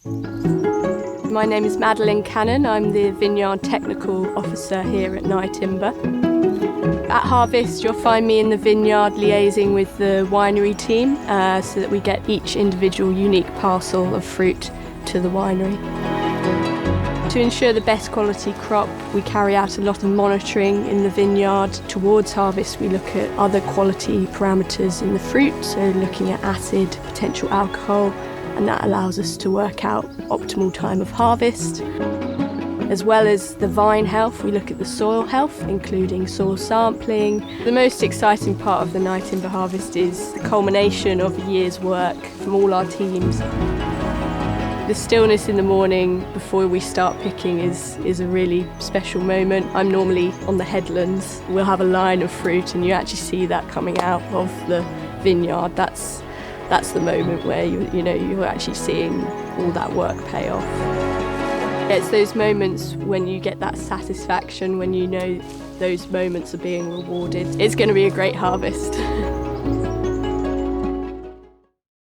My name is Madeline Cannon. I'm the Vineyard Technical Officer here at Nye Timber. At harvest, you'll find me in the vineyard liaising with the winery team so that we get each individual unique parcel of fruit to the winery. To ensure the best quality crop, we carry out a lot of monitoring in the vineyard. Towards harvest, we look at other quality parameters in the fruit, so looking at acid, potential alcohol, and that allows us to work out optimal time of harvest. As well as the vine health, we look at the soil health, including soil sampling. The most exciting part of the Nye Timber harvest is the culmination of a year's work from all our teams. The stillness in the morning before we start picking is a really special moment. I'm normally on the headlands. We'll have a line of fruit and you actually see that coming out of the vineyard. That's the moment where you're actually seeing all that work pay off. It's those moments when you get that satisfaction, when you know those moments are being rewarded. It's going to be a great harvest.